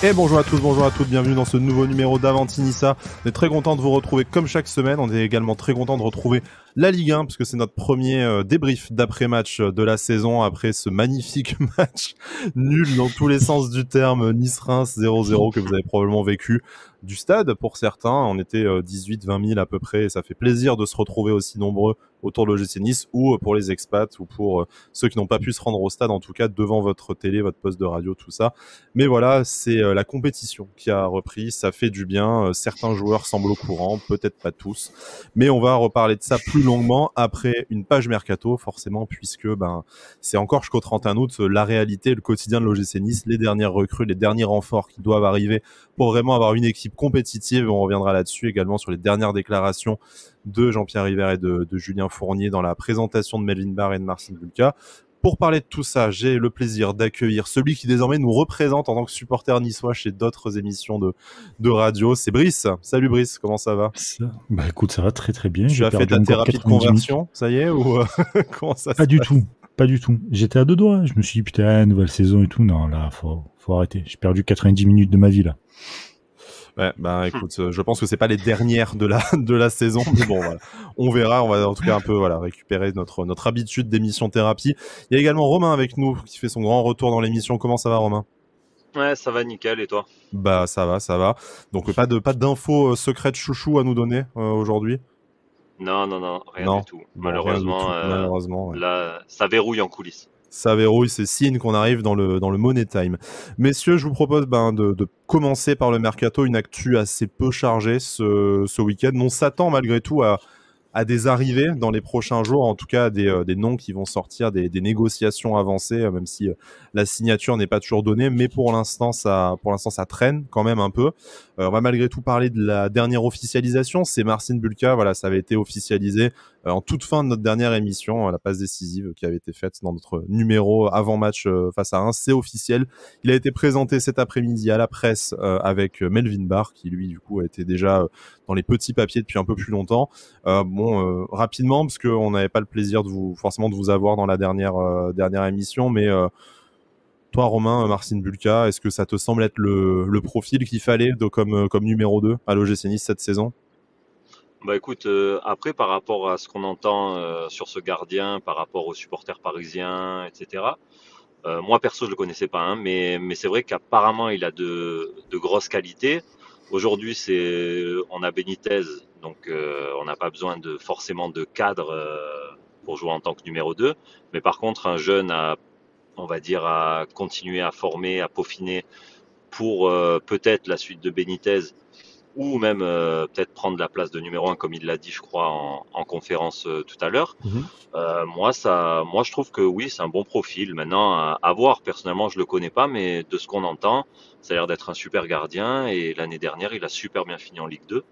Et bonjour à tous, bonjour à toutes, bienvenue dans ce nouveau numéro d'Avanti-Niça. On est très content de vous retrouver comme chaque semaine, on est également très content de retrouver la Ligue 1, puisque c'est notre premier débrief d'après-match de la saison, après ce magnifique match nul dans tous les sens du terme, Nice-Reims 0-0 que vous avez probablement vécu du stade pour certains. On était 18-20 000 à peu près, et ça fait plaisir de se retrouver aussi nombreux autour de l'OGC Nice, ou pour les expats, ou pour ceux qui n'ont pas pu se rendre au stade, en tout cas devant votre télé, votre poste de radio, tout ça. Mais voilà, c'est la compétition qui a repris, ça fait du bien, certains joueurs semblent au courant, peut-être pas tous, mais on va reparler de ça plus longuement après une page mercato, forcément, puisque c'est encore jusqu'au 31 août la réalité, le quotidien de l'OGC Nice, les dernières recrues, les derniers renforts qui doivent arriver pour vraiment avoir une équipe compétitive. On reviendra là-dessus également sur les dernières déclarations de Jean-Pierre River et de Julien Fournier dans la présentation de Melvin Barr et de Marcin Bulka. Pour parler de tout ça, j'ai le plaisir d'accueillir celui qui désormais nous représente en tant que supporter niçois chez d'autres émissions de radio. C'est Brice. Salut Brice, comment ça va ? Bah écoute, ça va très très bien. Tu as fait ta thérapie de conversion, ça y est, ou comment ça se passe ? Pas du tout. J'étais à deux doigts. Je me suis dit putain, nouvelle saison et tout. Non, là, faut arrêter. J'ai perdu 90 minutes de ma vie là. Ouais, écoute, je pense que c'est pas les dernières de la saison, mais bon, voilà. On verra, on va en tout cas un peu récupérer notre habitude d'émission thérapie. Il y a également Romain avec nous qui fait son grand retour dans l'émission. Comment ça va, Romain ? Ouais, ça va nickel, et toi ? Bah ça va. Donc pas d'infos secrètes chouchou à nous donner aujourd'hui ? Non, rien du tout. Malheureusement, ouais. Là, ça verrouille en coulisses. Ça verrouille, c'est signe qu'on arrive dans le Money Time. Messieurs, je vous propose de commencer par le mercato, une actu assez peu chargée ce week-end. On s'attend malgré tout à des arrivées dans les prochains jours, en tout cas des noms qui vont sortir, des négociations avancées, même si la signature n'est pas toujours donnée, mais pour l'instant ça traîne quand même un peu. On va malgré tout parler de la dernière officialisation, c'est Marcin Bulka, voilà, ça avait été officialisé en toute fin de notre dernière émission, la passe décisive qui avait été faite dans notre numéro avant-match face à Reims, c'est officiel. Il a été présenté cet après-midi à la presse avec Melvin Barr, qui lui du coup a été déjà dans les petits papiers depuis un peu plus longtemps. Rapidement, parce qu'on n'avait pas le plaisir de vous avoir dans la dernière émission, mais toi, Romain, Marcin Bulka, est-ce que ça te semble être le profil qu'il fallait comme numéro 2 à l'OGC Nice cette saison ? Bah écoute, après par rapport à ce qu'on entend sur ce gardien, par rapport aux supporters parisiens, etc. Moi perso je le connaissais pas, mais c'est vrai qu'apparemment il a de grosses qualités. Aujourd'hui on a Benitez, donc on n'a pas besoin forcément de cadre pour jouer en tant que numéro 2. Mais par contre un jeune à continuer à former, à peaufiner pour peut-être la suite de Benitez, ou même peut-être prendre la place de numéro 1 comme il l'a dit je crois en conférence tout à l'heure. Moi je trouve que oui, c'est un bon profil. Maintenant à voir, personnellement je le connais pas, mais de ce qu'on entend ça a l'air d'être un super gardien, et l'année dernière il a super bien fini en Ligue 2.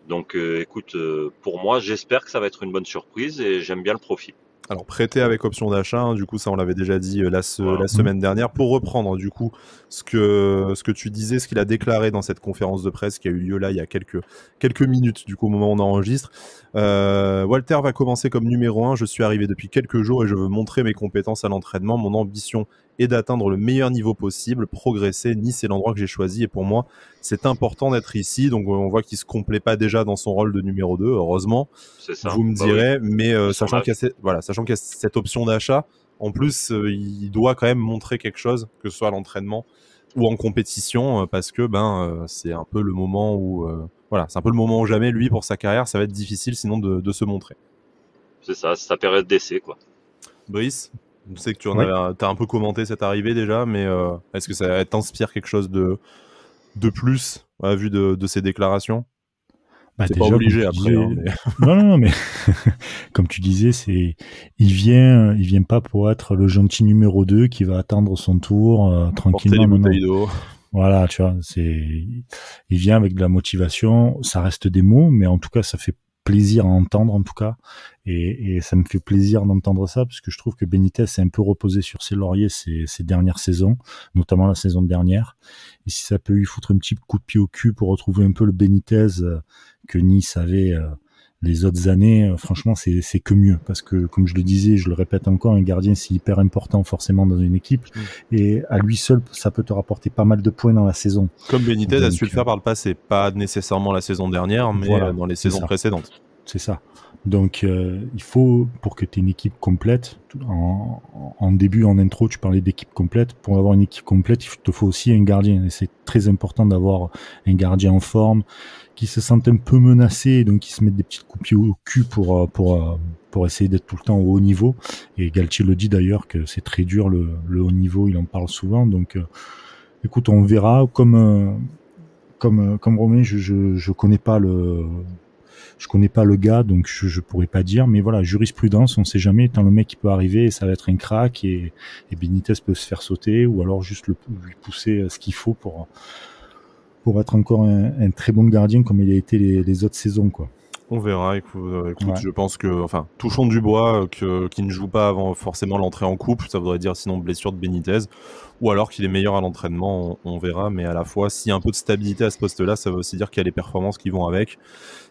Donc écoute, pour moi j'espère que ça va être une bonne surprise, et j'aime bien le profil. Alors prêté avec option d'achat, du coup ça on l'avait déjà dit la semaine dernière. Pour reprendre du coup ce que tu disais, ce qu'il a déclaré dans cette conférence de presse qui a eu lieu là il y a quelques minutes du coup au moment où on enregistre. Walter va commencer comme numéro 1, je suis arrivé depuis quelques jours et je veux montrer mes compétences à l'entraînement. Mon ambition est d'atteindre le meilleur niveau possible, progresser. Nice est l'endroit que j'ai choisi et pour moi c'est important d'être ici. Donc on voit qu'il se complaît pas déjà dans son rôle de numéro 2, heureusement. C'est ça. Vous me direz, oui. Mais sachant qu'il y a cette option d'achat, en plus il doit quand même montrer quelque chose, que ce soit à l'entraînement ou en compétition, parce que c'est un peu le moment où c'est un peu le moment ou jamais, lui, pour sa carrière, ça va être difficile sinon de se montrer. C'est ça, c'est sa période d'essai, quoi. Brice, je sais que tu as un peu commenté cette arrivée déjà, mais est-ce que ça t'inspire quelque chose de plus à la vue de ces déclarations ? C'est déjà, pas obligé après. Non, mais comme tu disais, il vient pas pour être le gentil numéro 2 qui va attendre son tour tranquillement. Porter les bouteilles d'eau. Voilà, tu vois, il vient avec de la motivation. Ça reste des mots, mais en tout cas, ça fait plaisir à entendre en tout cas, et ça me fait plaisir d'entendre ça parce que je trouve que Benitez s'est un peu reposé sur ses lauriers ces dernières saisons, notamment la saison dernière, et si ça peut lui foutre un petit coup de pied au cul pour retrouver un peu le Benitez que Nice avait les autres années, franchement, c'est que mieux. Parce que, comme je le disais, je le répète encore, un gardien, c'est hyper important forcément dans une équipe. Et à lui seul, ça peut te rapporter pas mal de points dans la saison. Comme Benitez a su le faire par le passé. Pas nécessairement la saison dernière, mais voilà, dans les saisons précédentes. C'est ça. Donc, il faut, pour que tu aies une équipe complète, en début, en intro, tu parlais d'équipe complète. Pour avoir une équipe complète, il te faut aussi un gardien. Et c'est très important d'avoir un gardien en forme, qui se sentent un peu menacés, donc qui se mettent des petites coupes au cul pour essayer d'être tout le temps au haut niveau. Et Galtier le dit d'ailleurs que c'est très dur le haut niveau, il en parle souvent. Donc, écoute, on verra. Comme Romain, je connais pas le gars, donc je pourrais pas dire. Mais voilà, jurisprudence, on sait jamais. Tant le mec qui peut arriver, et ça va être un crack et Benitez peut se faire sauter, ou alors juste lui pousser ce qu'il faut pour être encore un très bon gardien comme il a été les autres saisons, quoi. On verra. Écoute, je pense que, touchons du bois, qu'il ne joue pas avant forcément l'entrée en coupe. Ça voudrait dire sinon blessure de Benitez, ou alors qu'il est meilleur à l'entraînement. On verra, mais à la fois, s'il y a un peu de stabilité à ce poste-là, ça veut aussi dire qu'il y a les performances qui vont avec.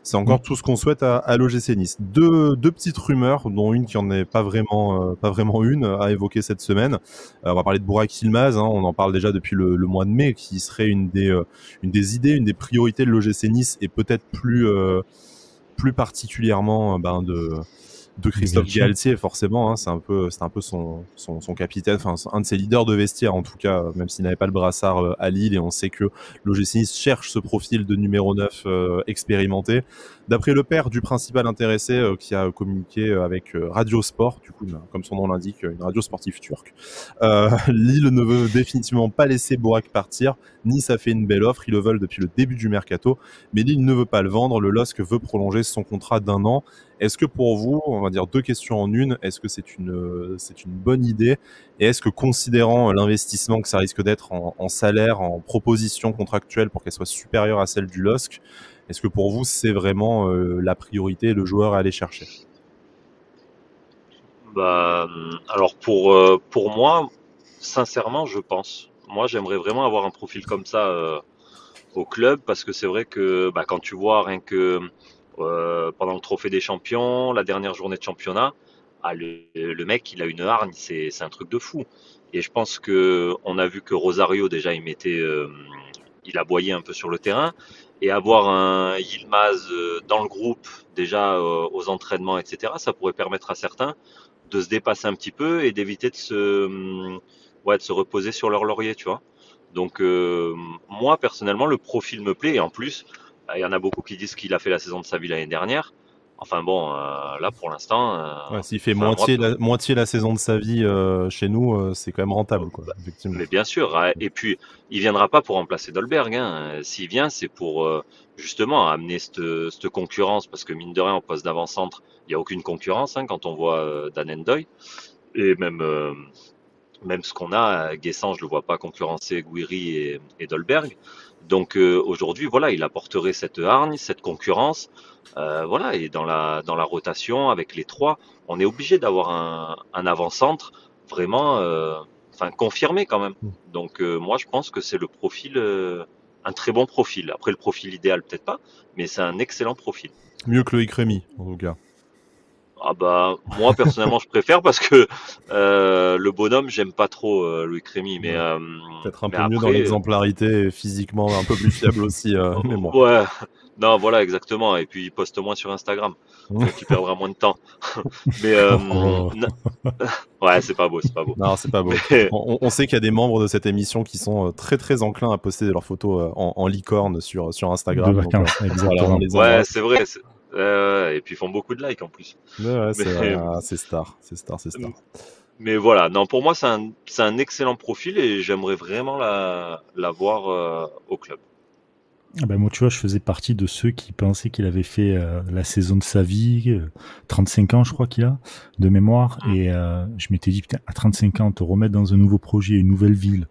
C'est encore tout ce qu'on souhaite à l'OGC Nice. Deux petites rumeurs, dont une qui en est pas vraiment une à évoquer cette semaine. On va parler de Burak Yilmaz, on en parle déjà depuis le mois de mai, qui serait une des idées, une des priorités de l'OGC Nice, et peut-être plus particulièrement de Christophe Galtier, forcément. C'est un peu son capitaine, un de ses leaders de vestiaire en tout cas, même s'il n'avait pas le brassard à Lille, et on sait que l'OGC Nice cherche ce profil de numéro 9 expérimenté. D'après le père du principal intéressé, qui a communiqué avec Radio Sport, du coup, comme son nom l'indique, une radio sportive turque, Lille ne veut définitivement pas laisser Burak partir. Nice a fait une belle offre, ils le veulent depuis le début du mercato, mais Lille ne veut pas le vendre. Le LOSC veut prolonger son contrat d'1 an. Est-ce que pour vous, on va dire 2 questions en une, est-ce que c'est une bonne idée? Et est-ce que, considérant l'investissement que ça risque d'être en salaire, en proposition contractuelle pour qu'elle soit supérieure à celle du LOSC, est-ce que pour vous, c'est vraiment la priorité et le joueur à aller chercher? Alors pour moi, sincèrement, je pense. Moi, j'aimerais vraiment avoir un profil comme ça au club, parce que c'est vrai que quand tu vois rien que pendant le Trophée des Champions, la dernière journée de championnat, le mec, il a une hargne, c'est un truc de fou. Et je pense que on a vu que Rosario, déjà, il aboyait un peu sur le terrain, et avoir un Yilmaz dans le groupe, déjà aux entraînements, etc., ça pourrait permettre à certains de se dépasser un petit peu et d'éviter de se reposer sur leur laurier, tu vois. Donc moi, personnellement, le profil me plaît, et en plus, il y en a beaucoup qui disent qu'il a fait la saison de sa vie l'année dernière. Enfin bon, là pour l'instant... s'il fait moitié la saison de sa vie chez nous, c'est quand même rentable, quoi, effectivement. Mais bien sûr, et puis il viendra pas pour remplacer Dolberg. S'il vient, c'est pour justement amener cette concurrence, parce que mine de rien, au poste d'avant-centre, il n'y a aucune concurrence quand on voit Dan Ndoye. Et même ce qu'on a, Guessant, je le vois pas concurrencer Gouiri et Dolberg. Donc aujourd'hui, voilà, il apporterait cette hargne, cette concurrence. Voilà, et dans la rotation avec les trois, on est obligé d'avoir un avant-centre vraiment confirmé quand même. Donc moi, je pense que c'est le profil, un très bon profil. Après, le profil idéal, peut-être pas, mais c'est un excellent profil. Mieux que Loïc Rémy, en tout cas. Moi personnellement je préfère, parce que le bonhomme, j'aime pas trop Loïc Rémy, mais peut-être un peu mieux dans l'exemplarité, et physiquement un peu plus fiable aussi, mais bon. Ouais, non, voilà, exactement, et puis il poste moins sur Instagram, donc il perdra moins de temps. Mais ouais, c'est pas beau. Non, c'est pas beau. On sait qu'il y a des membres de cette émission qui sont très très enclins à poster leurs photos en licorne sur Instagram. De vacances, exactement. Ouais, c'est vrai. Et puis ils font beaucoup de likes en plus. Ouais, c'est star. Mais voilà, non, pour moi c'est un excellent profil, et j'aimerais vraiment la voir au club. Moi, tu vois, je faisais partie de ceux qui pensaient qu'il avait fait la saison de sa vie, 35 ans je crois qu'il a, de mémoire, et je m'étais dit, putain, à 35 ans, te remettre dans un nouveau projet, une nouvelle ville,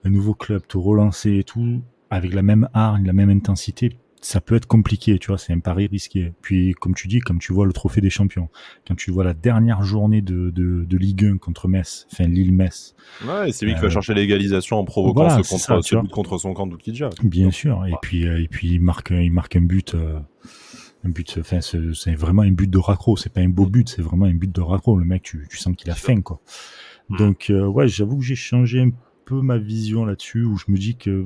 un nouveau club, te relancer et tout, avec la même hargne, la même intensité, ça peut être compliqué, tu vois, c'est un pari risqué. Puis, comme tu dis, comme tu vois le Trophée des Champions, quand tu vois la dernière journée de Ligue 1 contre Metz, Lille-Metz. Ouais, et c'est lui qui va chercher l'égalisation en provoquant ce but contre son camp d'Oukidja. Bien sûr, et puis il marque un but un but, enfin, c'est vraiment un but de raccro. C'est pas un beau but, c'est vraiment un but de raccro. Le mec, tu sens qu'il a faim, quoi. Donc, ouais, j'avoue que j'ai changé un peu ma vision là-dessus, où je me dis que,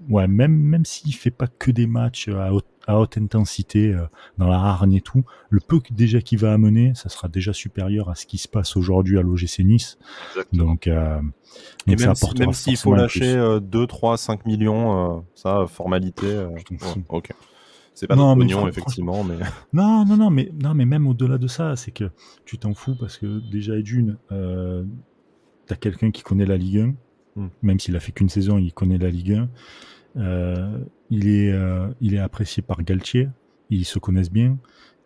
ouais, même s'il fait pas que des matchs à haute intensité dans la hargne et tout, le peu déjà qu'il va amener, ça sera déjà supérieur à ce qui se passe aujourd'hui à l'OGC Nice. Exactement. Donc Et ça apportera même s'il faut lâcher 2, 3, 5 millions, ça, formalité. Ouais, ok. C'est pas notre pognon, effectivement, mais... Non, mais même au-delà de ça, c'est que tu t'en fous parce que déjà, t'as quelqu'un qui connaît la Ligue 1, même s'il a fait qu'une saison, il connaît la Ligue 1. Il est apprécié par Galtier, ils se connaissent bien.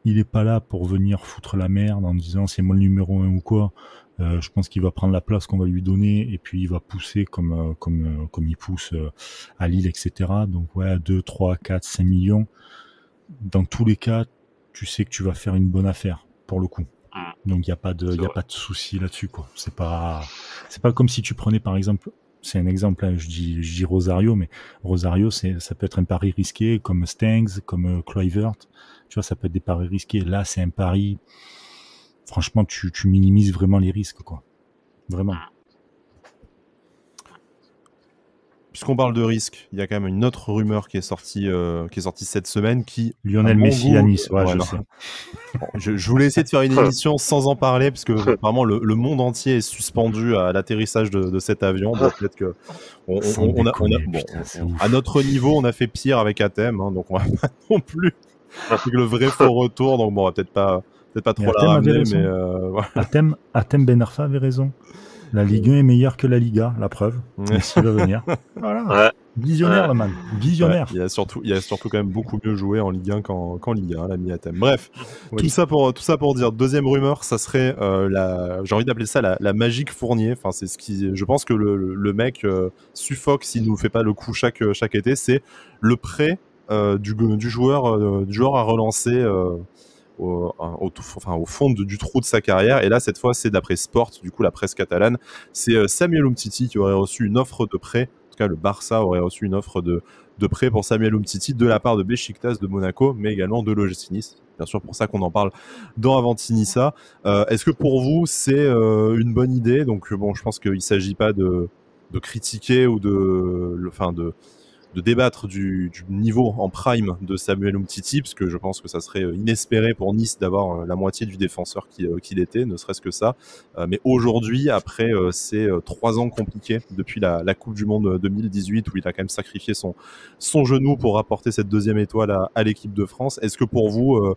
Il est pas là pour venir foutre la merde en disant c'est moi le numéro 1 ou quoi. Je pense qu'il va prendre la place qu'on va lui donner et puis il va pousser comme il pousse à Lille, etc. Donc ouais, 2, 3, 4, 5 millions. Dans tous les cas, tu sais que tu vas faire une bonne affaire pour le coup. Donc il y a pas de souci là-dessus, quoi. C'est pas comme si tu prenais par exemple, c'est un exemple, hein, je dis Rosario, mais Rosario ça peut être un pari risqué comme Stengs, comme Kluivert. Tu vois, ça peut être des paris risqués. Là, c'est un pari. Franchement, tu minimises vraiment les risques, quoi. Vraiment. Puisqu'on parle de risque, il y a quand même une autre rumeur qui est sortie cette semaine qui... Lionel Messi à Nice, ouais, je sais. Bon, je voulais essayer de faire une émission sans en parler, parce que vraiment le monde entier est suspendu à l'atterrissage de cet avion. Bon, peut-être que à notre niveau, on a fait pire avec Athème, hein, donc on va pas non plus avec le vrai faux retour. Donc bon, on va peut-être pas trop la ramener, mais voilà. Athème Ben Arfa avait raison. La Ligue 1 est meilleure que la Liga, la preuve. Messi va venir. Voilà. Ouais. Visionnaire, le man. Visionnaire. Ouais, il y a surtout quand même beaucoup mieux joué en Ligue 1 qu'en Ligue 1, l'ami Athème. Bref, oui. tout ça pour dire, deuxième rumeur, ça serait j'ai envie d'appeler ça la magique Fournier. Enfin, c'est ce qui, je pense que le mec suffoque s'il nous fait pas le coup chaque été. C'est le prêt du joueur à relancer. Au fond du trou de sa carrière, et là cette fois c'est d'après Sport, du coup la presse catalane, c'est Samuel Umtiti qui aurait reçu une offre de prêt, en tout cas le Barça aurait reçu une offre de prêt pour Samuel Umtiti de la part de Beşiktaş de Monaco, mais également de l'OGC Nice. Bien sûr, pour ça qu'on en parle dans Avantinissa. Est-ce que pour vous c'est une bonne idée? Donc bon, je pense qu'il ne s'agit pas de critiquer ou de débattre du niveau en prime de Samuel Umtiti, parce que je pense que ça serait inespéré pour Nice d'avoir la moitié du défenseur qu'il était, ne serait-ce que ça. Mais aujourd'hui, après ces 3 ans compliqués depuis la Coupe du Monde 2018, où il a quand même sacrifié son genou pour apporter cette deuxième étoile à l'équipe de France, est-ce que pour vous,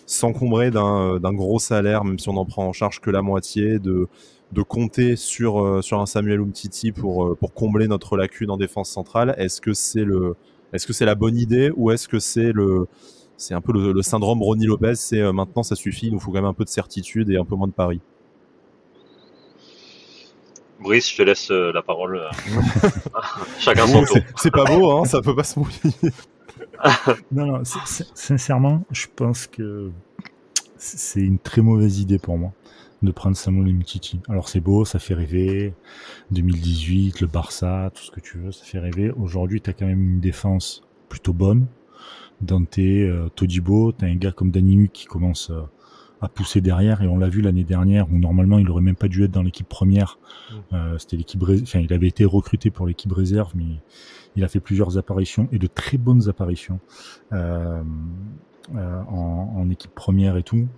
s'encombrer d'un gros salaire, même si on n'en prend en charge que la moitié, de compter sur un Samuel Umtiti pour combler notre lacune en défense centrale, est-ce que c'est la bonne idée, ou est-ce que c'est un peu le syndrome Ronny Lopez, c'est maintenant ça suffit, il nous faut quand même un peu de certitude et un peu moins de paris? Brice, je te laisse la parole. Chacun son tour. C'est pas beau, hein, ça peut pas se mouiller. Non, sincèrement, je pense que c'est une très mauvaise idée pour moi de prendre Samuel Umtiti. Alors c'est beau, ça fait rêver, 2018, le Barça, tout ce que tu veux, ça fait rêver. Aujourd'hui, tu as quand même une défense plutôt bonne. Dante, Todibo, tu as un gars comme Dani qui commence à pousser derrière, et on l'a vu l'année dernière où normalement il aurait même pas dû être dans l'équipe première. C'était il avait été recruté pour l'équipe réserve, mais il a fait plusieurs apparitions, et de très bonnes apparitions en équipe première et tout.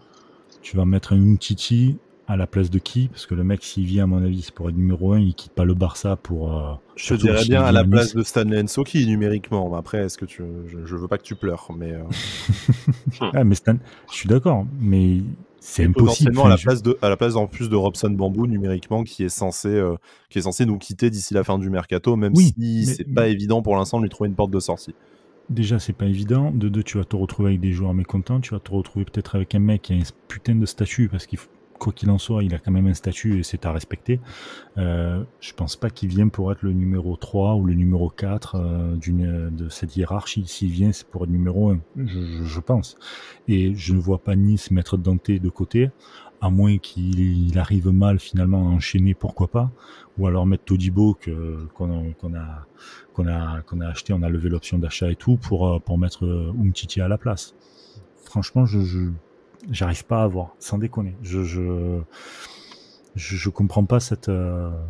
Tu vas mettre un Umtiti à la place de qui? Parce que le mec, s'il vient, à mon avis, c'est pour être numéro 1, il quitte pas le Barça pour... je te dirais bien à la place de Stanley Nsoki, numériquement. Après, est-ce que je veux pas que tu pleures, mais... mais je suis d'accord, mais c'est impossible. Potentiellement à la place en plus de Robson Bambou, numériquement, qui est censé nous quitter d'ici la fin du mercato, même si c'est pas évident pour l'instant de lui trouver une porte de sortie. Déjà, c'est pas évident. De deux, tu vas te retrouver avec des joueurs mécontents. Tu vas te retrouver peut-être avec un mec qui a un putain de statut, parce qu'il quoi qu'il en soit, il a quand même un statut et c'est à respecter. Je pense pas qu'il vienne pour être le numéro 3 ou le numéro 4 de cette hiérarchie. S'il vient, c'est pour être numéro 1, je pense. Et je ne vois pas Nice mettre Dante de côté, à moins qu'il arrive mal finalement à enchaîner, pourquoi pas. Ou alors mettre Todibo qu'on a acheté, on a levé l'option d'achat et tout pour mettre Umtiti à la place. franchement, j'arrive pas à voir, sans déconner. Je comprends pas cette.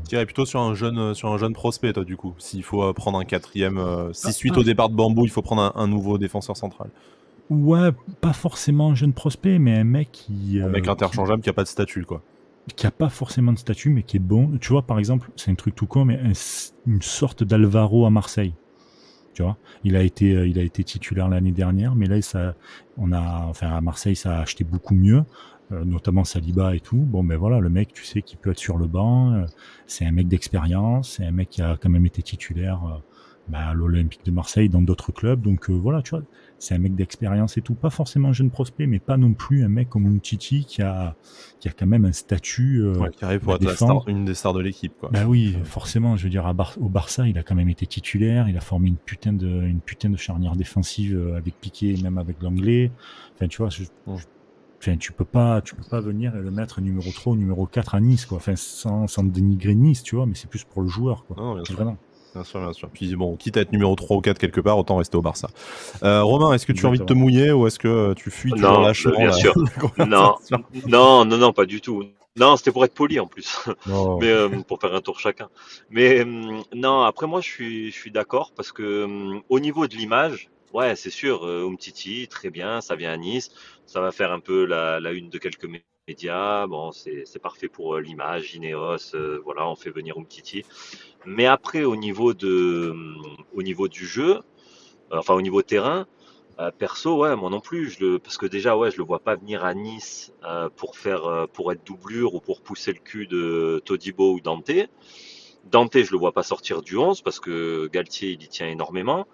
Tu irais plutôt sur un jeune prospect, toi, du coup, s'il faut prendre un quatrième. Si suite Ah, au départ de Bambou, il faut prendre un nouveau défenseur central. ouais, pas forcément un jeune prospect, mais un mec Un mec interchangeable qui a pas de statut, quoi. qui a pas forcément de statut, mais qui est bon. Tu vois, par exemple, c'est un truc tout con, mais une sorte d'Alvaro à Marseille. Tu vois, il a été titulaire l'année dernière, mais là, enfin, à Marseille, ça a acheté beaucoup mieux, notamment Saliba et tout. Bon, ben voilà, le mec, tu sais, qu'il peut être sur le banc. C'est un mec d'expérience, c'est un mec qui a quand même été titulaire à l'Olympique de Marseille, dans d'autres clubs. Donc voilà, tu vois, c'est un mec d'expérience et tout. Pas forcément un jeune prospect, mais pas non plus un mec comme Umtiti qui a quand même un statut. Qui arrive pour être une des stars de l'équipe, quoi. Bah oui, forcément, je veux dire, au Barça, il a quand même été titulaire, il a formé une putain de charnière défensive avec Piqué et même avec l'anglais. Enfin, tu vois, enfin, tu peux pas venir et le mettre numéro 3 ou numéro 4 à Nice, quoi. Enfin, sans dénigrer Nice, tu vois, mais c'est plus pour le joueur, quoi. Non, bien sûr. Vraiment. Bien sûr, bien sûr. Puis bon, quitte à être numéro 3 ou 4 quelque part, autant rester au Barça. Romain, est-ce que tu as envie de te mouiller ou est-ce que tu fuis toujours lâchement bien sûr. Non, pas du tout. Non, c'était pour être poli en plus, Oh. mais pour faire un tour chacun. Mais non, après moi je suis d'accord parce que au niveau de l'image, ouais, c'est sûr, Umtiti, très bien, ça vient à Nice, ça va faire un peu la une de quelques médias. Bon, c'est parfait pour l'image, Ineos, voilà, on fait venir Umtiti. Mais après au niveau du jeu, enfin au niveau terrain. Perso, ouais, moi non plus. Parce que déjà, ouais, je le vois pas venir à Nice pour être doublure ou pour pousser le cul de Todibo ou Dante. Dante, je le vois pas sortir du 11 parce que Galtier, il y tient énormément.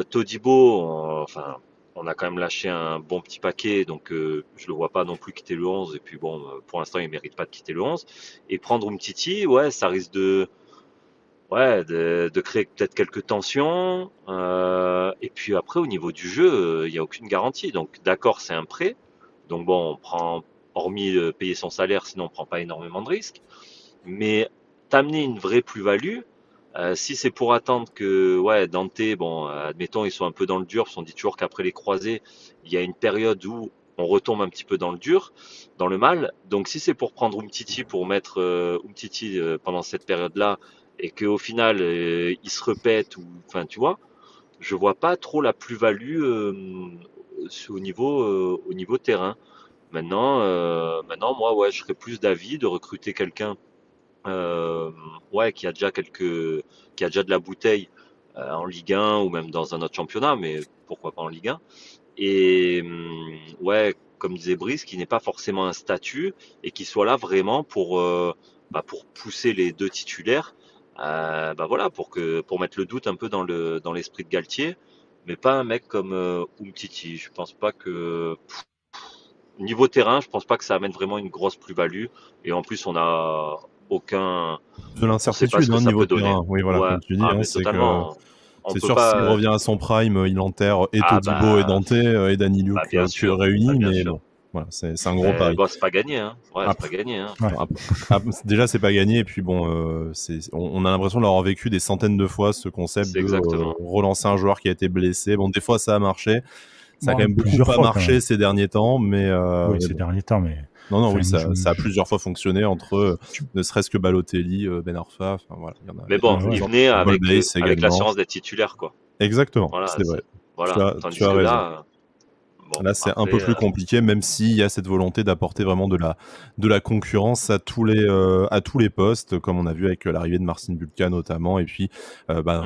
Todibo, enfin, on a quand même lâché un bon petit paquet, donc je le vois pas non plus quitter le 11. Et puis bon, pour l'instant, il mérite pas de quitter le 11. Et prendre Umtiti, ouais, ça risque de créer peut-être quelques tensions. Et puis après, au niveau du jeu, il n'y a aucune garantie. Donc, d'accord, c'est un prêt. Donc bon, on prend, hormis payer son salaire, sinon on prend pas énormément de risques. Mais t'amener une vraie plus-value, si c'est pour attendre que, ouais, Dante, bon, admettons, ils sont un peu dans le dur, parce qu'on dit toujours qu'après les croisés, il y a une période où on retombe un petit peu dans le dur, dans le mal. Donc si c'est pour prendre Umtiti, pour mettre Umtiti pendant cette période-là, et qu'au final, il se répète, ou, enfin, tu vois, je vois pas trop la plus-value au niveau terrain. Maintenant, moi, ouais, je serais plus d'avis de recruter quelqu'un ouais, qui a déjà de la bouteille en Ligue 1 ou même dans un autre championnat, mais pourquoi pas en Ligue 1. Et ouais, comme disait Brice, qui n'est pas forcément un statut et qui soit là vraiment pour pousser les deux titulaires, voilà, pour mettre le doute un peu dans l'esprit de Galtier, mais pas un mec comme Umtiti. Je pense pas que niveau terrain, je pense pas que ça amène vraiment une grosse plus-value. Et en plus, on a aucun, De on sait pas ce l'incertitude, que ça niveau peut donner. terrain. Oui, voilà, Ouais, comme tu dis, mais c'est que totalement. On c'est peut sûr que s'il pas. revient à son prime, il enterre et Ah Todibo et Dante et Danilo bien que sûr, réunis, bien mais sûr. bon, voilà, c'est un gros Mais pari. bon, c'est pas gagné, hein. Ouais, c'est pas Après, gagné, hein. Ouais. déjà, c'est pas gagné, et puis bon, on a l'impression d'avoir vécu des centaines de fois ce concept C'est de exactement. relancer un joueur qui a été blessé. Bon, des fois, ça a marché. Ça a quand Bon, même beaucoup plusieurs pas fois, quand marché même. ces derniers temps, mais Oui, ces bon. derniers temps, mais. Non, Enfin, oui, ça a plusieurs fois fonctionné entre ne serait-ce que Balotelli, Ben Arfa, enfin voilà, il y en a Mais il y a bon, des ouais. il exemples. venait Golbais avec également. l'assurance d'être titulaire, quoi. Exactement, Voilà, c'est vrai. voilà. Tu Tandis as que raison. là, bon, Là, c'est un peu après, plus compliqué, même s'il y a cette volonté d'apporter vraiment de la concurrence à tous les postes, comme on a vu avec l'arrivée de Marcin Bulka notamment, et puis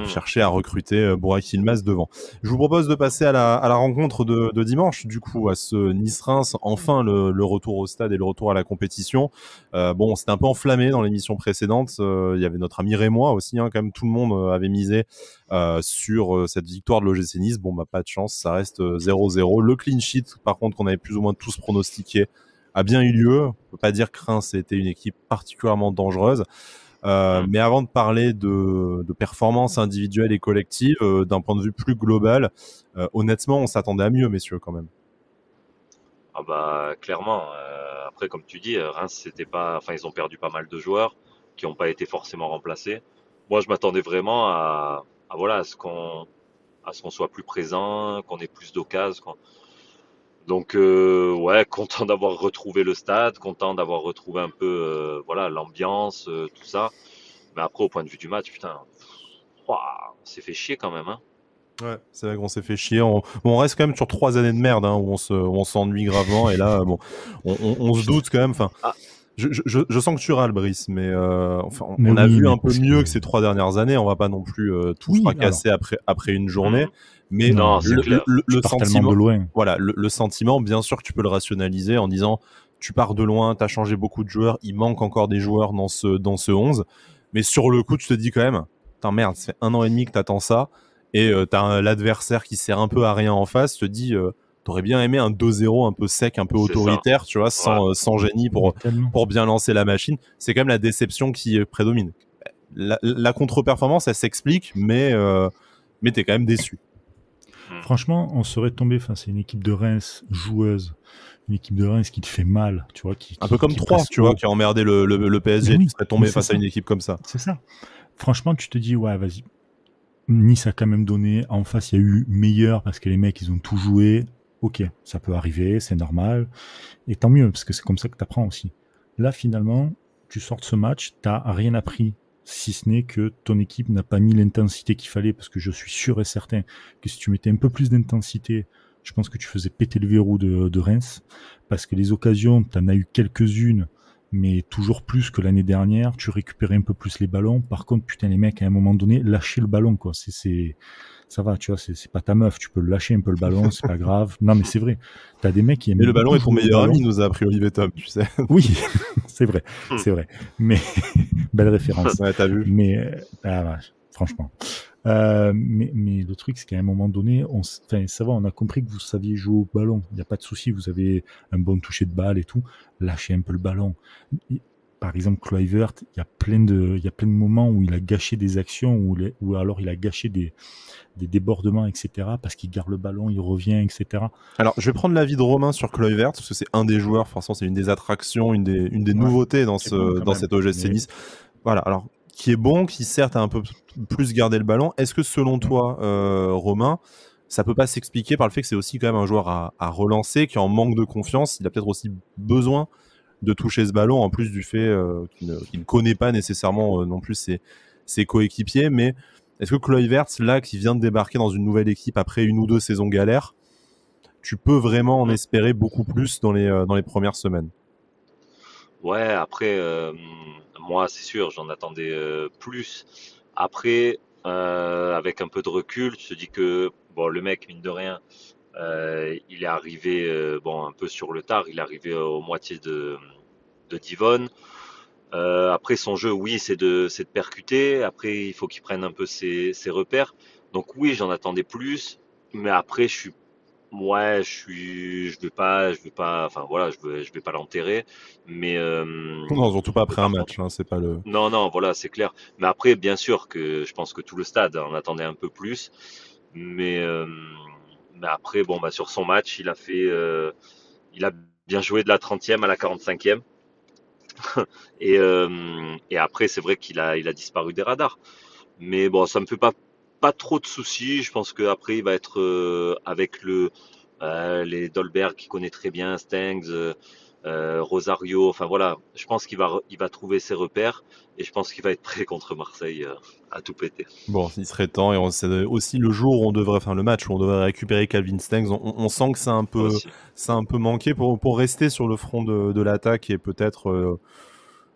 chercher à recruter Burak Yilmaz devant. Je vous propose de passer à la rencontre de dimanche, du coup, à ce Nice-Reims, enfin le retour au stade et le retour à la compétition. Bon, c'était un peu enflammé dans l'émission précédente. Il y avait notre ami Rémois aussi, hein, quand même, tout le monde avait misé sur cette victoire de l'OGC Nice. Bon, pas de chance, ça reste 0-0. Le clean sheet, par contre, qu'on avait plus ou moins tous pronostiqué, a bien eu lieu. On peut pas dire que Reims était une équipe particulièrement dangereuse. Mais avant de parler de performances individuelles et collectives, d'un point de vue plus global, honnêtement, on s'attendait à mieux, messieurs, quand même. ah bah clairement. Après, comme tu dis, Reims, c'était pas, enfin, ils ont perdu pas mal de joueurs qui n'ont pas été forcément remplacés. Moi, je m'attendais vraiment voilà, à ce qu'on soit plus présent, qu'on ait plus d'occasions. Donc ouais, content d'avoir retrouvé le stade, content d'avoir retrouvé un peu voilà l'ambiance, tout ça. Mais après, au point de vue du match, putain, ouah, on s'est fait chier quand même, hein. Ouais, c'est vrai qu'on s'est fait chier. On reste quand même sur 3 années de merde, hein, où on s'ennuie gravement. Et là, bon, on se doute quand même. Enfin, Ah, je sens que tu râles, Brice, mais enfin, Mais on a oui, vu mais un peu parce mieux que que ces 3 dernières années. On va pas non plus tout oui, alors fracasser après une journée. hmm. Mais Non, non, c'est mais clair. tu le pars tellement de sentiment, loin. voilà, le sentiment, bien sûr que tu peux le rationaliser en disant, tu pars de loin, t'as changé beaucoup de joueurs, il manque encore des joueurs dans ce 11. Mais sur le coup, tu te dis quand même, putain merde, ça fait 1 an et demi que t'attends ça. Et t'as l'adversaire qui sert un peu à rien en face, te dis, t'aurais bien aimé un 2-0 un peu sec, un peu C'est ça. autoritaire, tu vois, Ouais. sans génie Mais tellement. pour bien lancer la machine. C'est quand même la déception qui prédomine. La contre-performance, elle s'explique, mais t'es quand même déçu. Hmm. Franchement, on serait tombé face à une équipe de Reims joueuse, une équipe de Reims qui te fait mal, tu vois, Un peu comme qui 3, presse tu vois, haut. qui a emmerdé le Mais PSG, tu oui, serais mais tombé c'est face à ça, une équipe comme ça. c'est ça. Franchement, tu te dis, ouais, vas-y. Nice a quand même donné. En face, il y a eu meilleur parce que les mecs, ils ont tout joué. Ok, ça peut arriver, c'est normal. Et tant mieux, parce que c'est comme ça que tu apprends aussi. Là, finalement, tu sors de ce match, t'as rien appris, si ce n'est que ton équipe n'a pas mis l'intensité qu'il fallait, parce que je suis sûr et certain que si tu mettais un peu plus d'intensité, je pense que tu faisais péter le verrou de Reims, parce que les occasions, t'en as eu quelques-unes, mais toujours plus que l'année dernière, tu récupérais un peu plus les ballons. Par contre, putain, les mecs, à un moment donné, lâchaient le ballon, quoi. Ça va, tu vois, c'est pas ta meuf, tu peux le lâcher un peu le ballon, c'est pas grave. Non, mais c'est vrai. T'as des mecs qui aiment Mais le ballon beaucoup est ton jouer au meilleur ami, ballon. nous a appris Olivier Tom, tu sais. Oui, c'est vrai, Hmm. c'est vrai. Mais belle référence. Ouais, t'as vu. Mais franchement. Mais le truc, c'est qu'à un moment donné, enfin, ça va, on a compris que vous saviez jouer au ballon. Il n'y a pas de souci, vous avez un bon toucher de balle et tout. Lâchez un peu le ballon. Par exemple, Kluivert, il y a plein de moments où il a gâché des actions, ou alors il a gâché des débordements, etc. Parce qu'il garde le ballon, il revient, etc. Alors, je vais prendre l'avis de Romain sur Kluivert, parce que c'est un des joueurs, forcément, c'est une des attractions, une des Ouais, nouveautés c'est bon quand dans même. cet OGC Mais Nice. Voilà, alors, qui est bon, qui certes a un peu plus gardé le ballon. Est-ce que selon toi, Romain, ça peut pas s'expliquer par le fait que c'est aussi quand même un joueur à relancer, qui est en manque de confiance, il a peut-être aussi besoin de toucher ce ballon, en plus du fait qu'il ne connaît pas nécessairement non plus ses coéquipiers, mais est-ce que Kluivert, là, qui vient de débarquer dans une nouvelle équipe après une ou deux saisons galères, tu peux vraiment en Hmm. espérer beaucoup plus dans les premières semaines? Ouais, après, moi, c'est sûr, j'en attendais plus. Après, avec un peu de recul, tu te dis que bon, le mec, mine de rien, il est arrivé bon un peu sur le tard. Il est arrivé aux moitiés de Divonne. Après, son jeu, oui, c'est de percuter. Après, il faut qu'il prenne un peu ses repères. Donc oui, j'en attendais plus. Mais après, je vais pas, enfin voilà, je vais pas l'enterrer. Mais Non, surtout pas mais après un par contre, match, hein, c'est pas le. non, non, voilà, c'est clair. Mais après, bien sûr que je pense que tout le stade en attendait un peu plus. Mais mais après, bon, bah sur son match, il a bien joué de la 30e à la 45e. Et après, c'est vrai il a disparu des radars. Mais bon, ça me fait pas trop de soucis. Je pense qu'après, il va être avec les Dolberg qui connaît très bien, Stengs, Rosario. Enfin voilà, je pense il va trouver ses repères et je pense qu'il va être prêt contre Marseille à tout péter. Bon, il serait temps, et c'est aussi le jour où on devrait, enfin le match où on devrait récupérer Calvin Stengs. On sent que Aussi. ça a un peu manqué pour rester sur le front de l'attaque, et peut-être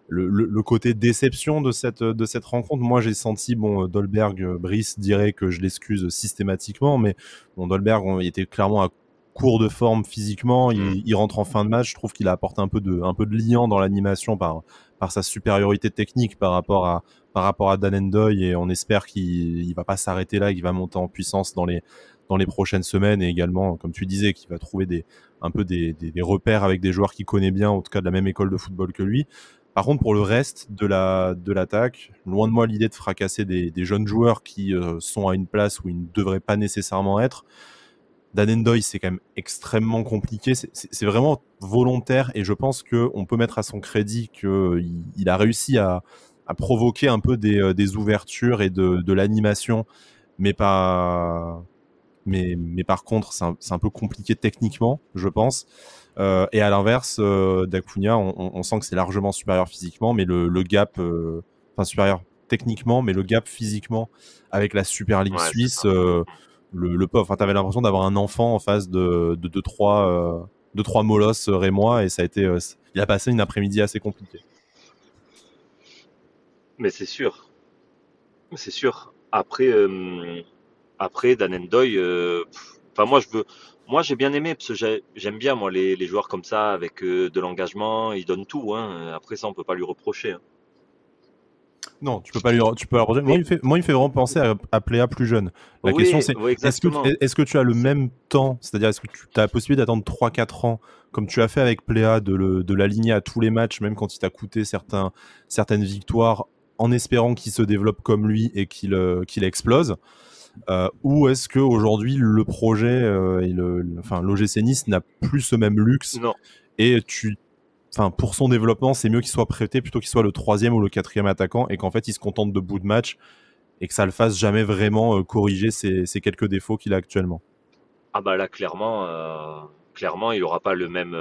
le côté déception de cette rencontre. Moi, j'ai senti, bon, Dolberg, Brice dirait que je l'excuse systématiquement, mais bon, Dolberg, il était clairement à court de forme physiquement. Mm. Il rentre en fin de match. Je trouve qu'il a apporté un peu de liant dans l'animation par sa supériorité technique par rapport à Dan Ndoye, et on espère qu'il va pas s'arrêter là, qu'il va monter en puissance dans les prochaines semaines, et également, comme tu disais, qu'il va trouver un peu des repères avec des joueurs qu'il connaît bien, en tout cas de la même école de football que lui. Par contre, pour le reste de l'attaque, loin de moi l'idée de fracasser des jeunes joueurs qui sont à une place où ils ne devraient pas nécessairement être. Dan Ndoye, c'est quand même extrêmement compliqué. C'est vraiment volontaire, et je pense qu'on peut mettre à son crédit qu'il a réussi à provoquer un peu des ouvertures et de l'animation, mais pas mais par contre, c'est un peu compliqué techniquement, je pense. Et à l'inverse, d'Acuna, on sent que c'est largement supérieur physiquement, mais le gap, enfin supérieur techniquement, mais le gap physiquement avec la Super League Ouais, c'est suisse, ça. le pauvre, enfin, t'avais l'impression d'avoir un enfant en face de 2-3 molosses rémois, et ça a été, il a passé une après-midi assez compliquée. Mais c'est sûr. C'est sûr. Après Dan Ndoye, enfin moi j'ai bien aimé parce que j'aime bien moi les joueurs comme ça avec de l'engagement, ils donnent tout, hein. Après ça on peut pas lui reprocher, hein. Non, tu peux pas lui reprocher. Mais Moi, il me fait vraiment penser à Pléa plus jeune. La question, oui, c'est oui exactement. est-ce que tu as le C'est- même temps, c'est-à-dire est-ce que tu as la possibilité d'attendre 3-4 ans, comme tu as fait avec Pléa, de l'aligner à tous les matchs, même quand il t'a coûté certaines victoires, en espérant qu'il se développe comme lui et qu'il explose, ou est-ce qu'aujourd'hui, le projet, enfin, l'OGC Nice n'a plus ce même luxe, Non. et enfin, pour son développement, c'est mieux qu'il soit prêté plutôt qu'il soit le 3e ou le 4e attaquant, et qu'en fait, il se contente de bouts de match et que ça le fasse jamais vraiment corriger ces quelques défauts qu'il a actuellement. Ah bah là clairement il aura pas le même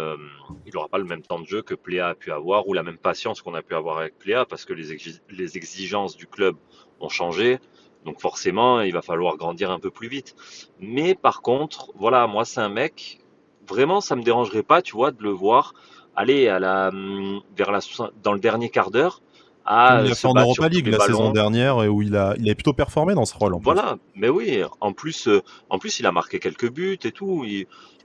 temps de jeu que Pléa a pu avoir ou la même patience qu'on a pu avoir avec Pléa parce que les exigences du club ont changé. Donc forcément, il va falloir grandir un peu plus vite. Mais par contre, voilà, moi c'est un mec, vraiment ça me dérangerait pas, tu vois, de le voir aller dans le dernier quart d'heure Comme à il a fait se en battre Europa sur tous League les la saison ballons. dernière, et où il avait plutôt performé dans ce rôle en plus. Voilà, mais oui, en plus, il a marqué quelques buts et tout.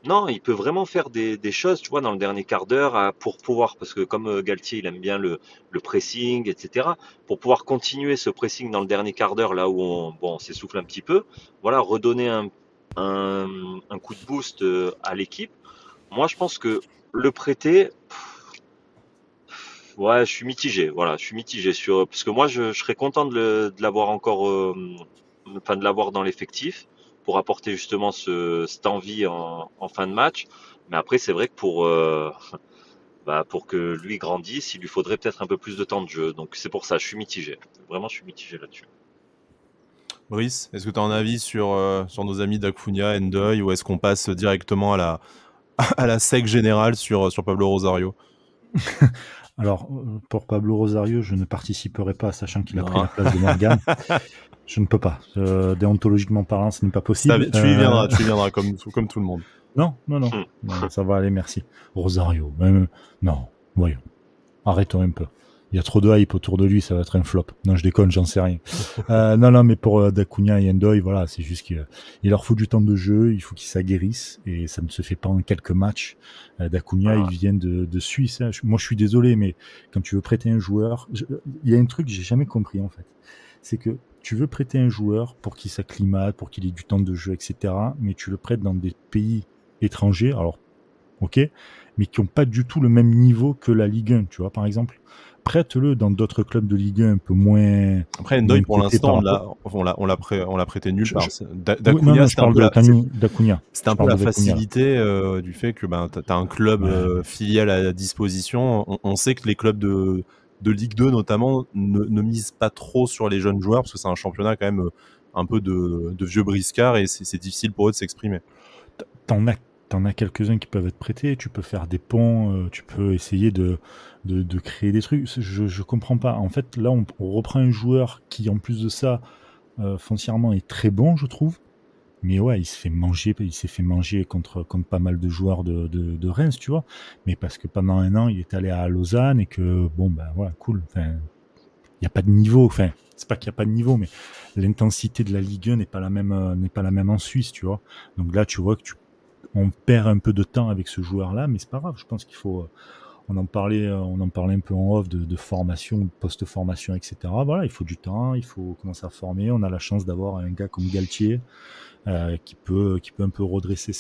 Non, il peut vraiment faire des choses, tu vois, dans le dernier quart d'heure pour pouvoir, parce que comme Galtier, il aime bien le pressing, etc., pour pouvoir continuer ce pressing dans le dernier quart d'heure, là où on s'essouffle un petit peu, voilà, redonner un, un coup de boost à l'équipe. Moi, je pense que le prêter, ouais, je suis mitigé, voilà, je suis mitigé parce que moi, je serais content de l'avoir encore, enfin de l'avoir dans l'effectif pour apporter justement cette envie en fin de match. Mais après, c'est vrai que pour que lui grandisse, il lui faudrait peut-être un peu plus de temps de jeu. Donc c'est pour ça, je suis mitigé. Vraiment, je suis mitigé là-dessus. Brice, est-ce que tu as un avis sur nos amis d'Acuna, Ndoye, ou est-ce qu'on passe directement à la sec générale sur Pablo Rosario? Alors, pour Pablo Rosario, je ne participerai pas, sachant qu'il a pris Non. la place de Morgan. Je ne peux pas. Déontologiquement parlant, ce n'est pas possible. Tu y viendras comme tout le monde. Non, ça va aller, merci. Rosario, non, voyons. Arrêtons un peu. Il y a trop de hype autour de lui, ça va être un flop. Non, je déconne, j'en sais rien. Non, mais pour D'Acuna et Ndoye, voilà, c'est juste qu'il leur faut du temps de jeu, il faut qu'ils s'aguerrissent, et ça ne se fait pas en quelques matchs. D'Acuna, il vient de Suisse. Hein. Moi, je suis désolé, mais quand tu veux prêter un joueur, il y a un truc que j'ai jamais compris, en fait. C'est que tu veux prêter un joueur pour qu'il s'acclimate, pour qu'il ait du temps de jeu, etc., mais tu le prêtes dans des pays étrangers, alors, ok, mais qui n'ont pas du tout le même niveau que la Ligue 1, tu vois, par exemple. Prête-le dans d'autres clubs de Ligue 1 un peu moins. Après, Ndoye, pour l'instant, on l'a prêté nulle part. D'Acuna, je parle d'Acuna. C'était un peu la facilité du fait que tu as un club filial à disposition. On sait que les clubs de Ligue 2, notamment, ne misent pas trop sur les jeunes joueurs, parce que c'est un championnat quand même un peu de vieux briscards, et c'est difficile pour eux de s'exprimer. T'en as quelques-uns qui peuvent être prêtés, tu peux faire des ponts, tu peux essayer de créer des trucs. Je comprends pas. En fait, là, on reprend un joueur qui, en plus de ça, foncièrement est très bon, je trouve. Mais ouais, il s'est fait manger contre pas mal de joueurs de Reims, tu vois. Mais parce que pendant un an, il est allé à Lausanne et que, bon, ben voilà, cool. Enfin, il n'y a pas de niveau. Enfin, c'est pas qu'il n'y a pas de niveau, mais l'intensité de la Ligue 1 n'est pas la même en Suisse, tu vois. Donc là, tu vois que on perd un peu de temps avec ce joueur-là, mais c'est pas grave. Je pense qu'il faut. On en parlait un peu en off de formation, de post-formation, etc. Voilà, il faut du temps, il faut commencer à former. On a la chance d'avoir un gars comme Galtier qui peut un peu redresser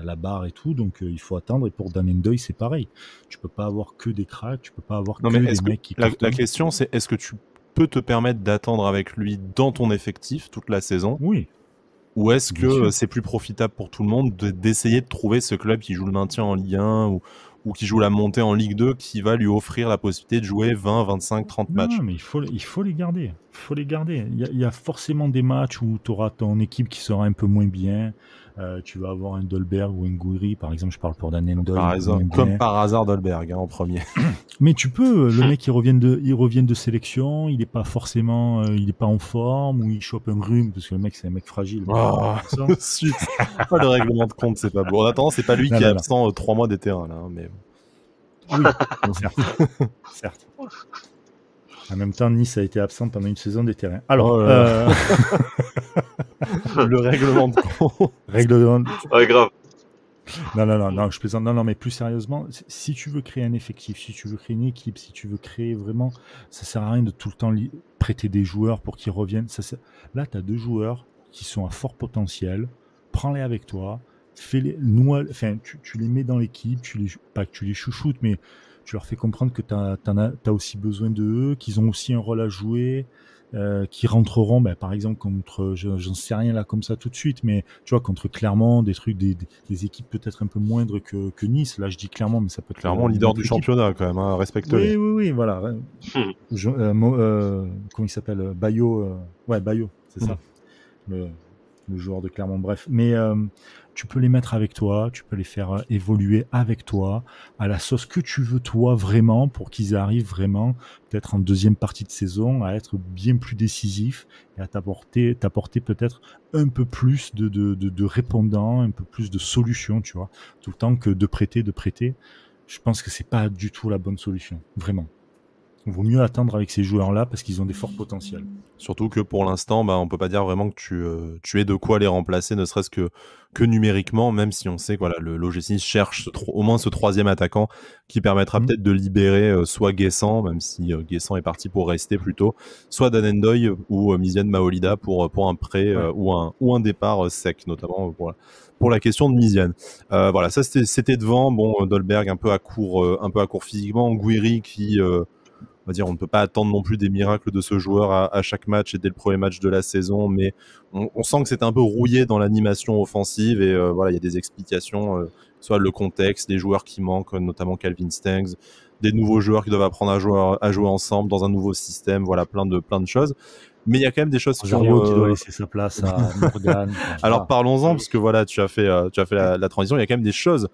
la barre et tout. Donc il faut attendre. Et pour Dan Ndoye, c'est pareil. Tu peux pas avoir que des cracks, tu peux pas avoir que des mecs qui. La question, c'est est-ce que tu peux te permettre d'attendre avec lui dans ton effectif toute la saison? Oui. Ou est-ce que c'est plus profitable pour tout le monde d'essayer de trouver ce club qui joue le maintien en Ligue 1 ou qui joue la montée en Ligue 2 qui va lui offrir la possibilité de jouer 20, 25, 30 matchs? Non, mais il faut les garder. Il y a forcément des matchs où tu auras ton équipe qui sera un peu moins bien. Tu vas avoir un Dolberg ou un Gouiri, par exemple, je parle pour Dan Endoy. Comme par hasard Dolberg en premier. Mais tu peux, le mec il revient de sélection, il est pas forcément, il est pas en forme, ou il chope un rhume, parce que le mec c'est un mec fragile. Suite. Le règlement de compte, c'est pas beau. En attendant, c'est pas lui qui est absent 3 mois des terrains, là, mais... Oui, certes. En même temps, Nice a été absent pendant une saison des terrains. Alors, le règlement de compte. Ouais, grave. Non, je plaisante. Non, mais plus sérieusement, si tu veux créer un effectif, si tu veux créer une équipe, si tu veux créer vraiment, ça sert à rien de tout le temps prêter des joueurs pour qu'ils reviennent. Là, tu as 2 joueurs qui sont à fort potentiel. Prends-les avec toi. Fais-les, tu les mets dans l'équipe, pas que tu les chouchoutes, mais tu leur fais comprendre que tu as aussi besoin d'eux, qu'ils ont aussi un rôle à jouer. Qui rentreront, par exemple, contre, j'en sais rien là comme ça tout de suite, mais tu vois, contre Clermont, des équipes peut-être un peu moindres que Nice. Là, je dis Clermont, mais ça peut être Clermont, leader du championnat quand même, hein, respecte-les. Oui, voilà. Comment il s'appelle, Bayo, Bayo, c'est ça, le joueur de Clermont. Bref, mais tu peux les mettre avec toi, tu peux les faire évoluer avec toi, à la sauce que tu veux toi vraiment, pour qu'ils arrivent vraiment, peut-être en deuxième partie de saison, à être bien plus décisifs et à t'apporter peut-être un peu plus de répondants, un peu plus de solutions, tu vois, tout le temps que de prêter. Je pense que c'est pas du tout la bonne solution, vraiment. Il vaut mieux attendre avec ces joueurs-là parce qu'ils ont des forts potentiels. Surtout que pour l'instant, on peut pas dire vraiment que tu aies de quoi les remplacer, ne serait-ce que numériquement, même si on sait que voilà, le l'OGC Nice cherche au moins ce 3e attaquant qui permettra peut-être de libérer soit Guessant, même si Guessant est parti pour rester plutôt, soit Dan Endoy ou Miziane Maolida pour un prêt ou un départ sec, notamment pour la question de Miziane. Voilà, ça c'était devant. Bon, Dolberg un peu à court physiquement, Gouiri qui on va dire, on ne peut pas attendre non plus des miracles de ce joueur à chaque match et dès le premier match de la saison, mais on sent que c'est un peu rouillé dans l'animation offensive et voilà, il y a des explications, soit le contexte, les joueurs qui manquent, notamment Calvin Stengs, des nouveaux joueurs qui doivent apprendre à jouer ensemble dans un nouveau système, voilà, plein de choses. Mais il y a quand même des choses qui doit laisser sa place à Morgan. Alors parlons-en, parce que voilà, tu as fait la transition, il y a quand même des choses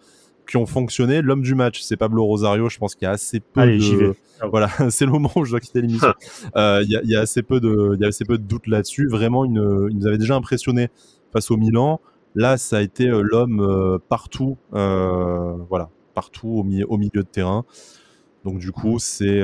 qui ont fonctionné. L'homme du match, c'est Pablo Rosario. Je pense qu'il y a assez peu voilà, c'est le moment où je dois quitter l'émission. Il y a assez peu de doutes là-dessus. Vraiment, il nous avait déjà impressionné face au Milan. Là, ça a été l'homme partout, voilà, partout au milieu de terrain. Donc du coup, c'est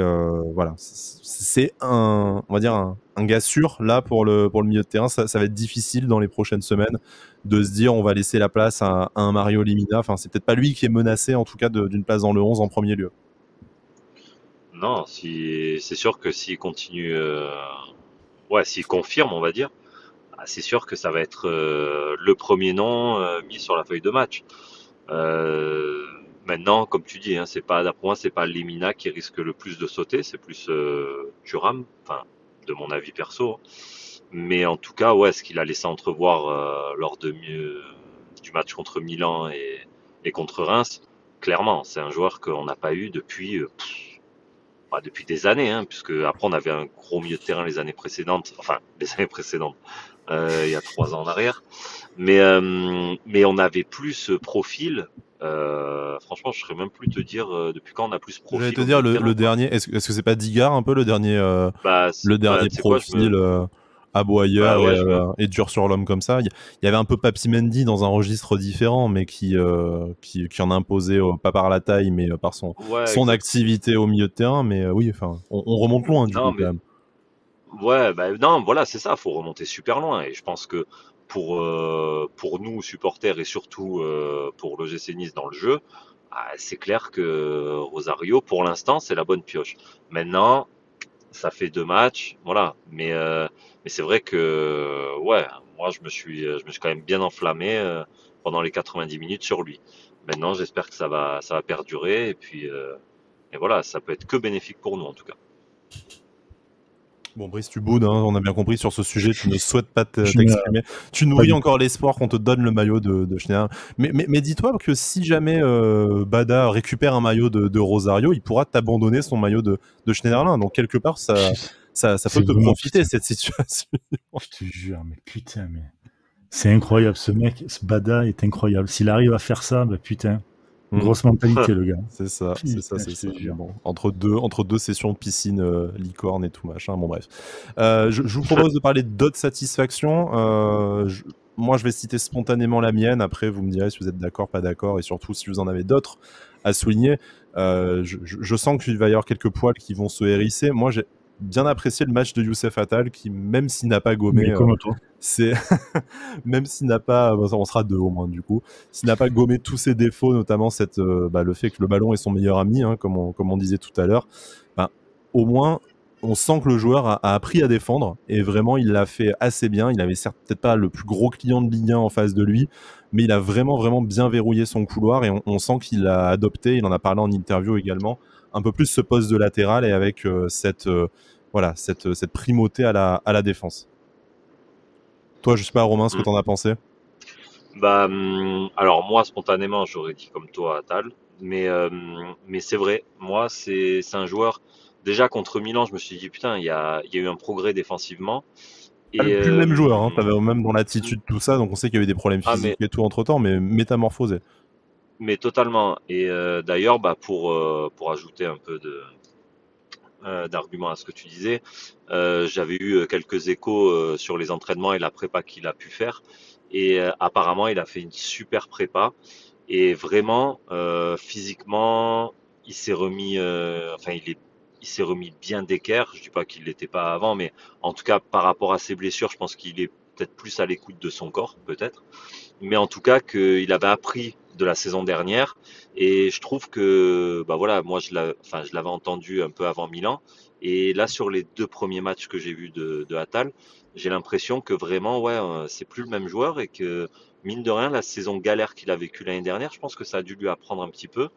voilà, c'est on va dire un gars sûr là pour le milieu de terrain. Ça va être difficile dans les prochaines semaines de se dire on va laisser la place à un Mario Lemina. Enfin, c'est peut-être pas lui qui est menacé en tout cas d'une place dans le 11 en premier lieu. Non, c'est sûr que s'il continue, s'il confirme, on va dire, c'est sûr que ça va être le premier nom mis sur la feuille de match. Maintenant, comme tu dis, pour moi, c'est pas Lemina qui risque le plus de sauter, c'est plus Thuram, enfin, de mon avis perso. Mais en tout cas, ce qu'il a laissé entrevoir lors du match contre Milan et contre Reims, clairement, c'est un joueur qu'on n'a pas eu depuis des années, puisque après on avait un gros milieu de terrain les années précédentes, il y a 3 ans en arrière, mais on avait plus ce profil. Franchement, je ne saurais même plus te dire depuis quand on a plus ce profil. J'allais te dire le dernier. Est-ce que c'est pas Digard un peu le dernier profil aboyeur et dur sur l'homme comme ça. Il y avait un peu Papy Mendy dans un registre différent, mais qui en a imposé pas par la taille, mais par son activité au milieu de terrain. Mais oui, enfin, on remonte loin du coup quand même. Ouais, non, voilà, c'est ça. Faut remonter super loin. Et je pense que pour nous supporters et surtout pour l'OGC Nice dans le jeu, c'est clair que Rosario, pour l'instant, c'est la bonne pioche. Maintenant, ça fait 2 matchs, voilà. Mais c'est vrai que moi je me suis quand même bien enflammé pendant les 90 minutes sur lui. Maintenant, j'espère que ça va perdurer et puis et voilà, ça peut être que bénéfique pour nous en tout cas. Bon, Brice, tu boudes, on a bien compris sur ce sujet, tu ne souhaites pas t'exprimer. Tu nourris encore l'espoir qu'on te donne le maillot de Schneiderlin. Mais dis-toi que si jamais Bada récupère un maillot de Rosario, il pourra t'abandonner son maillot de Schneiderlin. Donc quelque part, ça peut te profiter cette situation. Je te jure, mais putain, mais C'est incroyable, ce mec, ce Bada est incroyable. S'il arrive à faire ça, bah putain, grosse mentalité le gars. C'est ça, c'est ça, Putain, c'est je ça. te jure. Bon, entre deux sessions de piscine, licorne et tout machin, bon bref. Je vous propose de parler d'autres satisfactions. Moi, je vais citer spontanément la mienne. Après, vous me direz si vous êtes d'accord, pas d'accord, et surtout si vous en avez d'autres à souligner. Je sens qu'il va y avoir quelques poils qui vont se hérisser. Moi, j'ai bien apprécié le match de Youssef Attal, qui, même s'il n'a pas gommé, Mais comme toi. c'est même s'il n'a pas, on sera deux au moins du coup, s'il n'a pas gommé tous ses défauts, notamment le fait que le ballon est son meilleur ami, hein, comme on disait tout à l'heure, au moins on sent que le joueur a appris à défendre et vraiment il l'a fait assez bien. Il avait certes peut-être pas le plus gros client de Ligue 1 en face de lui, mais il a vraiment bien verrouillé son couloir et on sent qu'il a adopté, il en a parlé en interview également, un peu plus ce poste de latéral et avec cette primauté à la défense. Toi, je sais pas, Romain, ce que t'en as pensé? Alors moi, spontanément, j'aurais dit comme toi, Atal. Mais c'est vrai, moi, c'est un joueur. Déjà contre Milan, je me suis dit putain, il y a eu un progrès défensivement. Et Plus le même joueur, hein. T'avais même dans l'attitude tout ça, donc on sait qu'il y a eu des problèmes ah physiques et tout entre temps, mais métamorphosé. mais totalement. Et d'ailleurs, pour ajouter un peu d'arguments à ce que tu disais, j'avais eu quelques échos sur les entraînements et la prépa qu'il a pu faire. Et apparemment, il a fait une super prépa. Et vraiment, physiquement, il s'est remis, il s'est remis bien d'équerre. Je dis pas qu'il l'était pas avant, mais en tout cas, par rapport à ses blessures, je pense qu'il est peut-être plus à l'écoute de son corps, peut-être. Mais en tout cas, qu'il avait appris de la saison dernière. Et je trouve que, bah voilà, moi, je l'avais entendu un peu avant Milan. Et là, sur les deux premiers matchs que j'ai vus de Attal, j'ai l'impression que vraiment, ouais, c'est plus le même joueur et que, mine de rien, la saison galère qu'il a vécue l'année dernière, je pense que ça a dû lui apprendre un petit peu.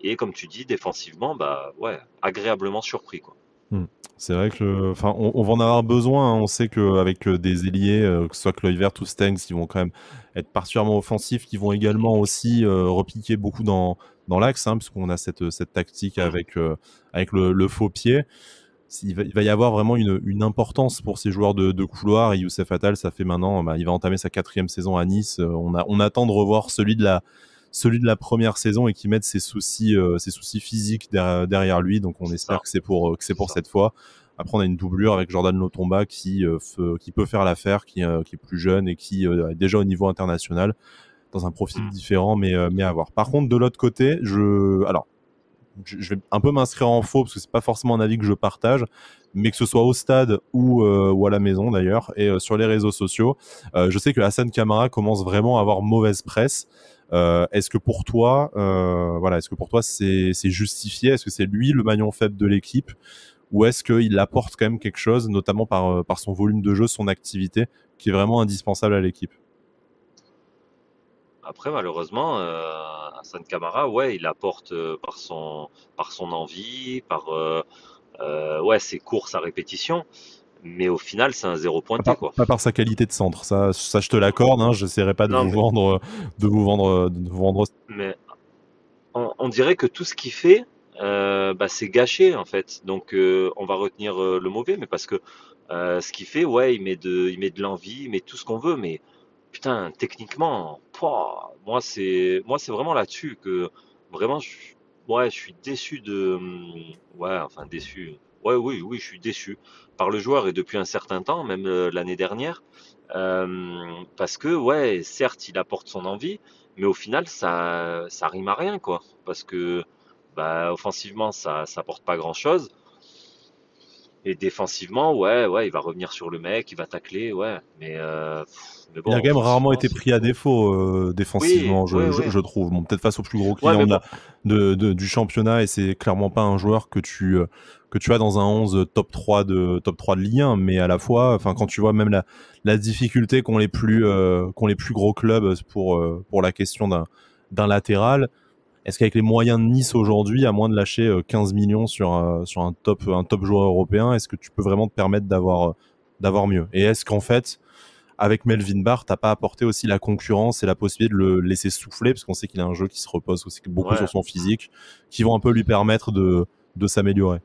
Et comme tu dis, défensivement, bah ouais, agréablement surpris, quoi. C'est vrai que, enfin, on va en avoir besoin, hein. On sait qu'avec des ailiers, que ce soit Kluivert ou Stengs, ils vont quand même être particulièrement offensifs, qui vont également aussi repiquer beaucoup dans l'axe, hein, puisqu'on a cette tactique avec le faux pied. Il va y avoir vraiment une importance pour ces joueurs de couloir. Et Youssef Attal, ça fait maintenant, il va entamer sa 4e saison à Nice. On attend de revoir celui de la première saison et qui mette ses soucis physiques derrière lui. Donc on espère que c'est pour cette fois. Après, on a une doublure avec Jordan Lotomba qui peut faire l'affaire, qui est plus jeune et qui est déjà au niveau international dans un profil différent, mais à voir. Par contre, de l'autre côté, je vais un peu m'inscrire en faux parce que c'est pas forcément un avis que je partage, mais que ce soit au stade ou à la maison d'ailleurs et sur les réseaux sociaux, je sais que Hassan Kamara commence vraiment à avoir mauvaise presse. Est-ce que pour toi, c'est justifié? Est-ce que c'est lui le maillon faible de l'équipe, ou est-ce qu'il apporte quand même quelque chose, notamment par son volume de jeu, son activité, qui est vraiment indispensable à l'équipe? Après, malheureusement, Hassan Kamara, ouais, il apporte par son envie, ouais, ses courses à répétition, mais au final, c'est un zéro pointé, quoi. Pas par sa qualité de centre, ça je te l'accorde, hein, j'essaierai pas de Non, vous vendre, mais on dirait que tout ce qu'il fait, c'est gâché, en fait. Donc, on va retenir le mauvais, mais parce que ce qu'il fait, ouais, il met de l'envie, il met tout ce qu'on veut, mais putain, techniquement, pouah, moi, c'est vraiment là-dessus que vraiment, ouais, je suis déçu ouais, enfin déçu. Ouais, oui, je suis déçu par le joueur et depuis un certain temps, même l'année dernière, parce que ouais, certes, il apporte son envie, mais au final, ça rime à rien, quoi, parce que bah, offensivement, ça apporte pas grand-chose. Et défensivement, ouais, il va revenir sur le mec, il va tacler, ouais. Mais il bon, a quand même rarement offensivement, été c'est pris à défaut oui, défensivement, ouais. je trouve. Bon, peut-être face au plus gros Ouais, client mais bon, du championnat, et c'est clairement pas un joueur que tu as dans un 11 top 3 de Ligue 1, mais à la fois, enfin, quand tu vois même la difficulté qu'ont les plus gros clubs pour la question d'un latéral, est-ce qu'avec les moyens de Nice aujourd'hui, à moins de lâcher 15 millions sur un top joueur européen, est-ce que tu peux vraiment te permettre d'avoir mieux? Et est-ce qu'en fait, avec Melvin Barr, t'as pas apporté aussi la concurrence et la possibilité de le laisser souffler, parce qu'on sait qu'il a un jeu qui se repose aussi beaucoup sur ouais. son physique, qui vont un peu lui permettre de s'améliorer.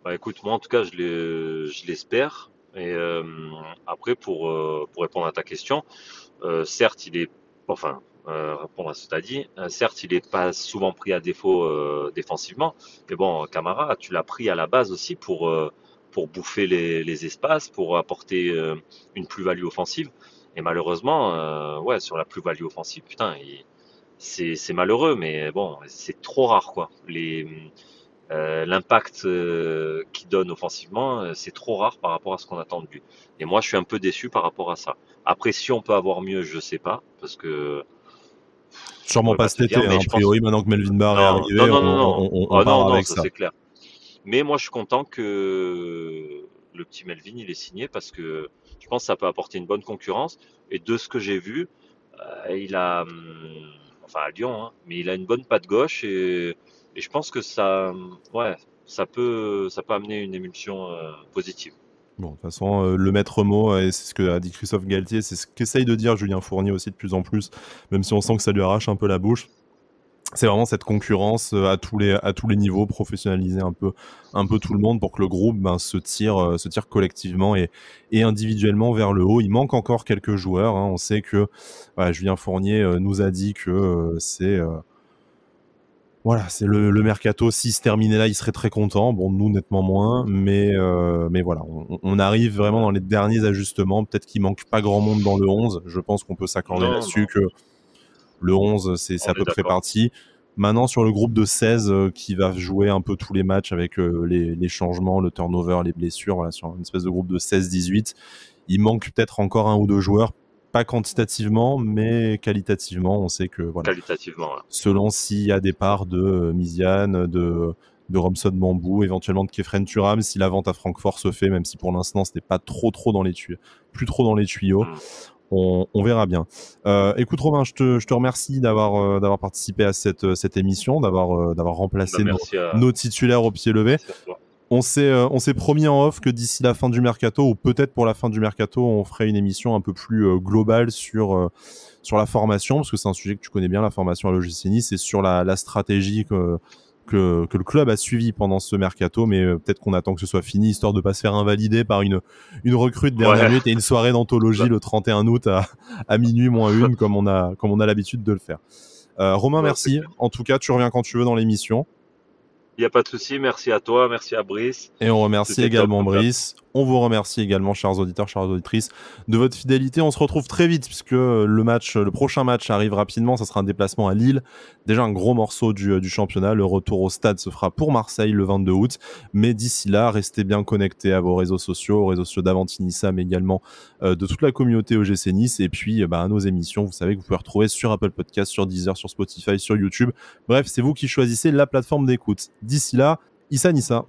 Bah écoute, moi en tout cas, je l'espère. Et après, pour répondre à ta question, certes, répondre à ce que tu as dit, certes, il n'est pas souvent pris à défaut défensivement, mais bon, Camara, tu l'as pris à la base aussi pour bouffer les espaces, pour apporter une plus-value offensive. Et malheureusement, ouais, sur la plus-value offensive, putain, c'est malheureux, mais bon, c'est trop rare, quoi. L'impact qu'il donne offensivement, c'est trop rare par rapport à ce qu'on attend de lui. Et moi, je suis un peu déçu par rapport à ça. Après, si on peut avoir mieux, je sais pas, parce que je Sûrement pourrais pas pas cet te été, dire, hein. mais A je pense priori, maintenant que Melvin Barr est non, non, arrivé, non, non, non. on Ah non, part non, avec ça ça. c'est clair. Mais moi, je suis content que le petit Melvin il est signé parce que je pense que ça peut apporter une bonne concurrence. Et de ce que j'ai vu, il a, enfin à Lyon, hein, mais il a une bonne patte gauche et je pense que ça, ouais, ça peut amener une émulsion positive. Bon, de toute façon, le maître mot, et c'est ce que a dit Christophe Galtier, c'est ce qu'essaye de dire Julien Fournier aussi de plus en plus, même si on sent que ça lui arrache un peu la bouche. C'est vraiment cette concurrence à tous les niveaux, professionnaliser un peu tout le monde pour que le groupe se tire collectivement et individuellement vers le haut. Il manque encore quelques joueurs, hein. On sait que Julien Fournier nous a dit que c'est le mercato. S'il se terminait là, il serait très content. Bon, nous nettement moins, mais voilà, on arrive vraiment dans les derniers ajustements. Peut-être qu'il manque pas grand monde dans le 11. Je pense qu'on peut s'accorder Non, là-dessus non, que le 11, c'est on à est peu près d'accord. parti. Maintenant, sur le groupe de 16 qui va jouer un peu tous les matchs avec les changements, le turnover, les blessures, voilà, sur une espèce de groupe de 16-18, il manque peut-être encore un ou deux joueurs, pas quantitativement, mais qualitativement. On sait que voilà, Qualitativement, là. selon s'il y a des parts de Miziane, de Robson Bambou, éventuellement de Kefren Turam, si la vente à Francfort se fait, même si pour l'instant c'était pas trop dans les tuyaux, plus trop dans les tuyaux. On verra bien. Écoute Romain, je te remercie d'avoir participé à cette émission, d'avoir remplacé nos titulaires au pied levé. On s'est promis en off que d'ici la fin du mercato, ou peut-être pour la fin du mercato, on ferait une émission un peu plus globale sur la formation, parce que c'est un sujet que tu connais bien, la formation à l'OGC Nice, et sur la stratégie que le club a suivi pendant ce mercato, mais peut-être qu'on attend que ce soit fini, histoire de pas se faire invalider par une recrue de dernière minute et une soirée d'anthologie le 31 août à minuit moins une, comme on a l'habitude de le faire. Romain, merci. En tout cas, tu reviens quand tu veux dans l'émission. Il n'y a pas de souci, merci à toi, merci à Brice. Et on remercie également Brice. On vous remercie également, chers auditeurs, chères auditrices, de votre fidélité. On se retrouve très vite puisque le prochain match arrive rapidement. Ça sera un déplacement à Lille. Déjà un gros morceau du championnat. Le retour au stade se fera pour Marseille le 22 août. Mais d'ici là, restez bien connectés à vos réseaux sociaux, aux réseaux sociaux d'Avantinissa, mais également de toute la communauté OGC Nice. Et puis à nos émissions, vous savez que vous pouvez retrouver sur Apple Podcasts, sur Deezer, sur Spotify, sur YouTube. Bref, c'est vous qui choisissez la plateforme d'écoute. D'ici là, Issa Nissa.